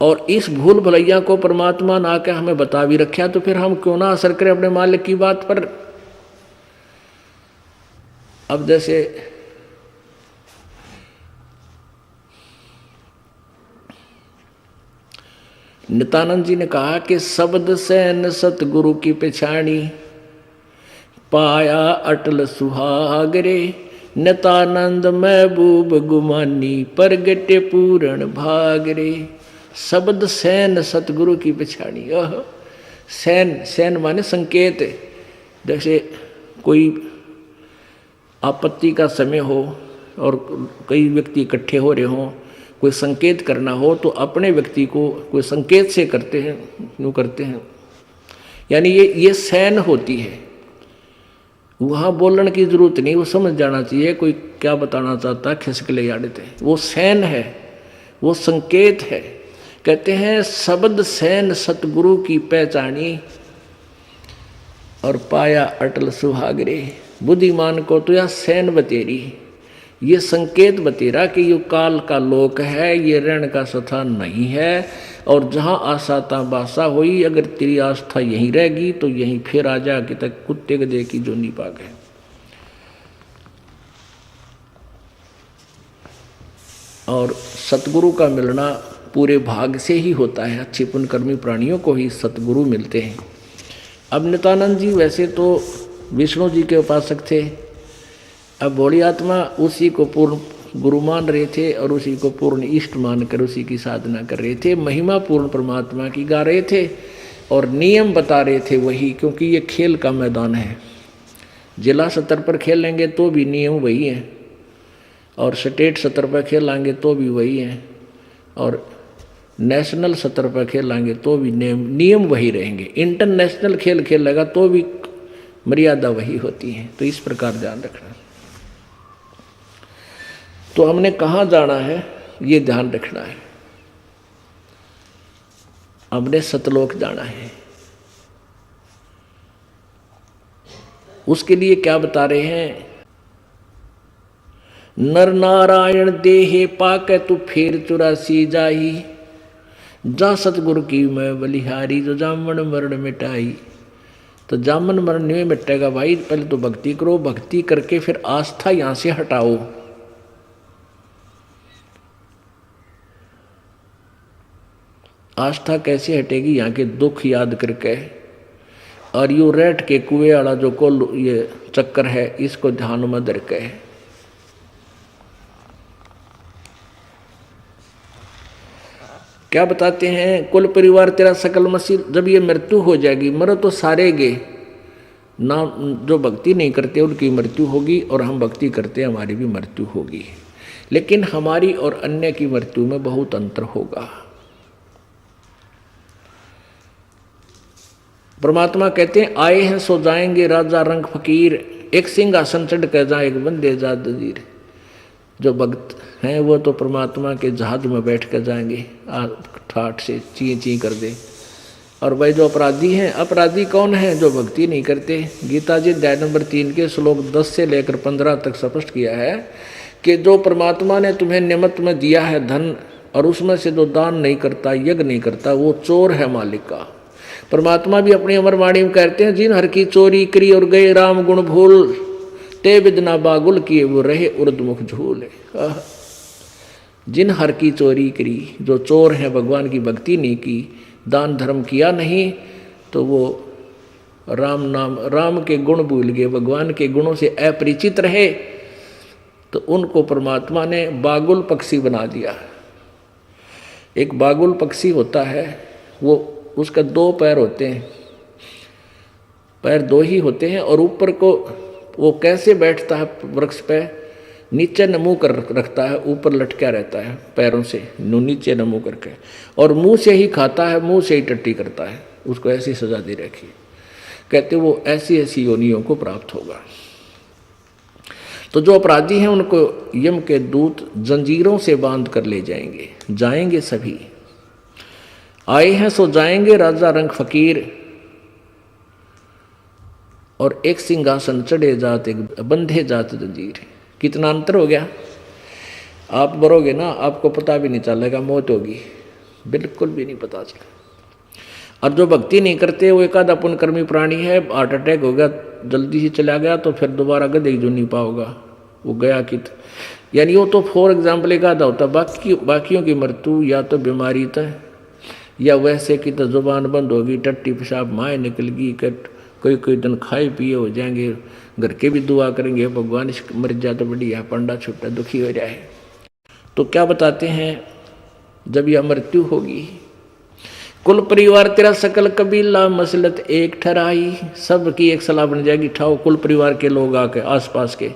और इस भूल भलैया को परमात्मा ने आके हमें बता भी रखा, तो फिर हम क्यों ना असर करें अपने मालिक की बात पर। अब जैसे नित्यानंद जी ने कहा कि शब्द सैन सतगुरु की पहचानी, पाया अटल सुहागरे, नित्यानंद महबूब गुमानी, परगटे पूर्ण भागरे। शब्द सैन सतगुरु की पहचानी। सैन, सैन माने संकेत। जैसे कोई आपत्ति का समय हो और कई व्यक्ति इकट्ठे हो रहे हों, कोई संकेत करना हो तो अपने व्यक्ति को कोई संकेत से करते हैं, यूँ करते हैं, यानी ये सैन होती है। वहाँ बोलने की जरूरत नहीं, वो समझ जाना चाहिए कोई क्या बताना चाहता है, खिसक ले जाते हैं। वो सैन है, वो संकेत है। कहते हैं शब्द सैन सतगुरु की पहचानी और पाया अटल सुहागरे। बुद्धिमान को तो यह सैन बतेरी, ये संकेत बतेरा कि ये काल का लोक है, ये ऋण का स्थान नहीं है। और जहाँ आशा ता बासा हुई, अगर तेरी आस्था यहीं रहेगी तो यहीं फिर आ जा कि तक कुत्ते गधे की जो निपाग है। और सतगुरु का मिलना पूरे भाग से ही होता है। अच्छे पुण्यकर्मी प्राणियों को ही सतगुरु मिलते हैं। अब नित्यानंद जी वैसे तो विष्णु जी के उपासक थे, अब भोली आत्मा उसी को पूर्ण गुरु मान रहे थे और उसी को पूर्ण इष्ट मानकर उसी की साधना कर रहे थे। महिमा पूर्ण परमात्मा की गा रहे थे और नियम बता रहे थे वही, क्योंकि ये खेल का मैदान है। जिला स्तर पर खेलेंगे तो भी नियम वही है, और स्टेट स्तर पर खेलेंगे तो भी वही है, और नेशनल स्तर पर खेलेंगे तो भी नियम वही रहेंगे। इंटरनेशनल खेल खेलेगा तो भी मर्यादा वही होती है। तो इस प्रकार ध्यान रखना। तो हमने कहाँ जाना है ये ध्यान रखना है। हमने सतलोक जाना है। उसके लिए क्या बता रहे हैं? नर नारायण देहे पाके तू फेर 84 जाही, जा सतगुरु की मैं बलिहारी, जो जामन मरण मिटाई। तो जामन मरण नहीं मिटेगा भाई, पहले तो भक्ति करो, भक्ति करके फिर आस्था यहां से हटाओ। आस्था कैसे हटेगी? यहाँ के दुख याद करके, और यू रेट के कुएं वाला जो कोल ये चक्कर है इसको ध्यान में धर के। क्या बताते हैं? कुल परिवार तेरा सकल मसीह। जब ये मृत्यु हो जाएगी, मरो तो सारे गे ना, जो भक्ति नहीं करते उनकी मृत्यु होगी, और हम भक्ति करते हमारी भी मृत्यु होगी। लेकिन हमारी और अन्य की मृत्यु में बहुत अंतर होगा। परमात्मा कहते हैं आए हैं सो जाएंगे राजा रंग फकीर, एक सिंहासन चढ़ कर जाए एक बंदे जा दजीर। जो भक्त हैं वो तो परमात्मा के जहाज में बैठ कर जाएंगे, ठाठ से ची ची कर दे। और भाई जो अपराधी हैं, अपराधी कौन है? जो भक्ति नहीं करते। गीता जी अध्याय नंबर 3 के श्लोक 10 से लेकर 15 तक स्पष्ट किया है कि जो परमात्मा ने तुम्हें नियमत में दिया है धन, और उसमें से जो दान नहीं करता, यज्ञ नहीं करता, वो चोर है मालिक का। परमात्मा भी अपनी अमर वाणी में कहते हैं, जिन हर की चोरी करी और गए राम गुण भूल, ते बिदना बागुल किए वो रहे उर्दमुख झूल। जिन हर की चोरी करी, जो चोर है, भगवान की भक्ति नहीं की, दान धर्म किया नहीं, तो वो राम नाम, राम के गुण भूल गए, भगवान के गुणों से अपरिचित रहे, तो उनको परमात्मा ने बागुल पक्षी बना दिया। एक बागुल पक्षी होता है, वो उसका 2 पैर होते हैं, पैर 2 ही होते हैं, और ऊपर को वो कैसे बैठता है वृक्ष पे? नीचे नमू कर रखता है, ऊपर लटका रहता है पैरों से, नीचे नमू करके, और मुंह से ही खाता है, मुंह से ही टट्टी करता है। उसको ऐसी सजा दे रखी। कहते वो ऐसी ऐसी योनियों को प्राप्त होगा। तो जो अपराधी हैं उनको यम के दूत जंजीरों से बांध कर ले जाएंगे, जाएंगे सभी। आए हैं सो जाएंगे राजा रंग फकीर, और एक सिंहासन चढ़े जात एक बंधे जात जंजीर। कितना अंतर हो गया? आप मरोगे ना, आपको पता भी नहीं चलेगा, मौत होगी। बिल्कुल भी नहीं पता चला। और जो भक्ति नहीं करते वो एकाधा पुण्यकर्मी प्राणी है, हार्ट अटैक हो गया, जल्दी से चला गया तो फिर दोबारा गधे जो नहीं पाओगा, वो गया कि यानी वो तो फॉर एग्जाम्पल एकाधा होता, बाकियों की मृत्यु या तो बीमारी तय या वैसे कि तो जुबान बंद होगी, टट्टी पेशाब माए निकल गई, कोई दिन खाए पिए हो जाएंगे, घर के भी दुआ करेंगे भगवान मर जाए तो बढ़िया, पंडा छुट्टा दुखी हो जाए। तो क्या बताते हैं, जब यह मृत्यु होगी, कुल परिवार तेरा सकल कबीला मसलत एक ठहराई, सब की एक सलाह बन जाएगी, उठाओ कुल परिवार के लोग आके आसपास के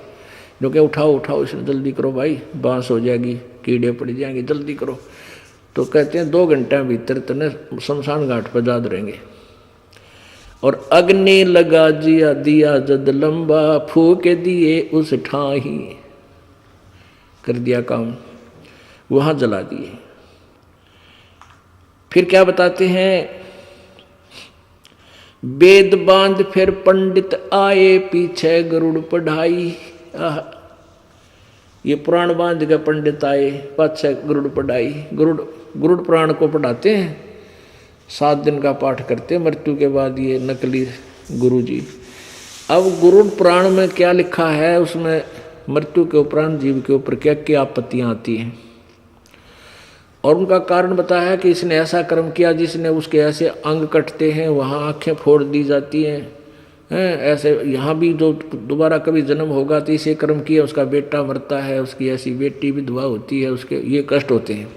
जो कि उठाओ इसने जल्दी करो भाई, बांस हो जाएगी, कीड़े पड़ जाएंगे, जल्दी करो। तो कहते हैं 2 घंटे भीतर तने शमशान घाट पर याद रहेंगे। और अग्नि लगा जिया दिया जद लंबा, फूके दिए उस ठाही, कर दिया काम, वहां जला दिए। फिर क्या बताते हैं, वेद बांध फिर पंडित आए, पीछे गरुड़ पढ़ाई। ये पुराण बांध के पंडित आए, पाछे गरुड़ पढ़ाई। गरुड़ पुराण को पढ़ाते हैं, 7 दिन का पाठ करते हैं मृत्यु के बाद ये नकली गुरु जी। अब गरुड़ पुराण में क्या लिखा है, उसमें मृत्यु के उपरांत जीव के ऊपर क्या क्या आपत्तियां आती हैं, और उनका कारण बताया कि इसने ऐसा कर्म किया जिसने उसके ऐसे अंग कटते हैं, वहाँ आंखें फोड़ दी जाती हैं, ऐसे यहाँ भी जो दोबारा कभी जन्म होगा तो इसे कर्म किया, उसका बेटा मरता है, उसकी ऐसी बेटी विधवा होती है, उसके ये कष्ट होते हैं।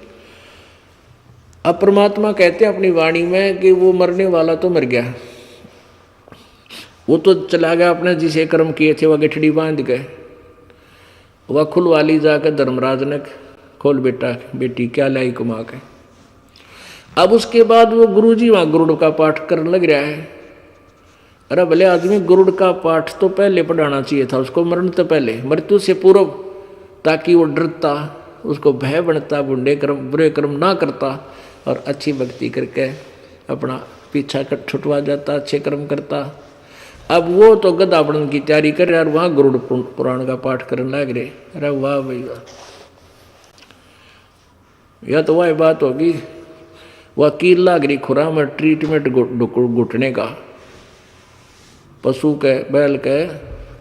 अब परमात्मा कहते हैं अपनी वाणी में कि वो मरने वाला तो मर गया, वो तो चला गया अपने जिसे कर्म किए थे, वह गठड़ी बांध गए, वह खुलवाली जाकर धर्मराज ने खोल बेटा बेटी क्या लाई कमा के। अब उसके बाद वो गुरुजी वहां गरुड़ का पाठ करने लग रहा है। अरे भले आदमी, गरुड़ का पाठ तो पहले पढ़ाना चाहिए था उसको, मरण तो पहले, मृत्यु से पूर्व, ताकि वो डरता, उसको भय बनता, बुरे कर्म ना करता और अच्छी भक्ति करके अपना पीछा छुटवा जाता, अच्छे कर्म करता। अब वो तो गधा बनने की तैयारी कर रहे और वहाँ गरुड़ पुराण का पाठ करने लग रहे। अरे वाह भाई वाह, यह तो वह बात होगी, वह कील लाग रही खुरा में, ट्रीटमेंट घुटने का, पशु के बैल के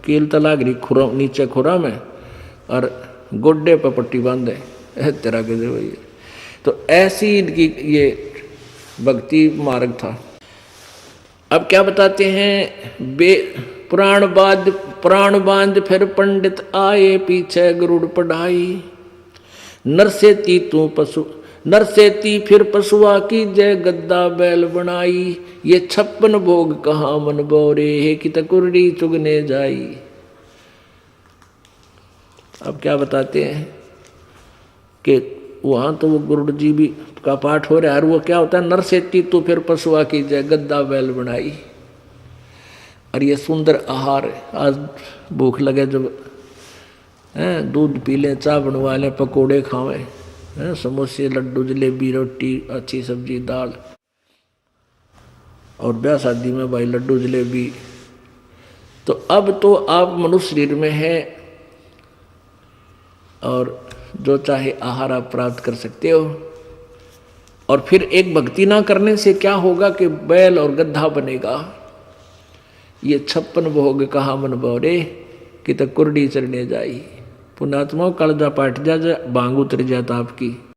कील तो लाग रही खुरा नीचे खुरा में और गोड्डे पर पट्टी बांधे तेरा के दे भैया। तो ऐसी इनकी ये भक्ति मार्ग था। अब क्या बताते हैं, प्राण बांध फिर पंडित आए, पीछे गरुड़ पढ़ाई, नरसेती फिर पशुआ की जय, गद्दा बैल बनाई, ये 56 भोग कहाँ मन बोरे, है कि तकुर्री चुगने जाई। अब क्या बताते हैं कि वहाँ तो वो गुरुड़ जी भी का पाठ हो रहा है, और वो क्या होता है, नरसेती तो फिर पशुआ की जय, गद्दा बैल बनाई। और ये सुंदर आहार, आज भूख लगे जब दूध पी लें, चाय बनवा लें, पकौड़े खावें, समोसे लड्डू जलेबी रोटी अच्छी सब्जी दाल, और ब्याह शादी में भाई लड्डू जलेबी। तो अब तो आप मनुष्य शरीर में है और जो चाहे आहार आप प्राप्त कर सकते हो। और फिर एक भक्ति ना करने से क्या होगा कि बैल और गधा बनेगा। ये 56 भोग कहा मन बोरे, कि तक कुर्डी चरने जाई। पुणात्माओं कल जा पाठ जा भांग उतर जाता आपकी।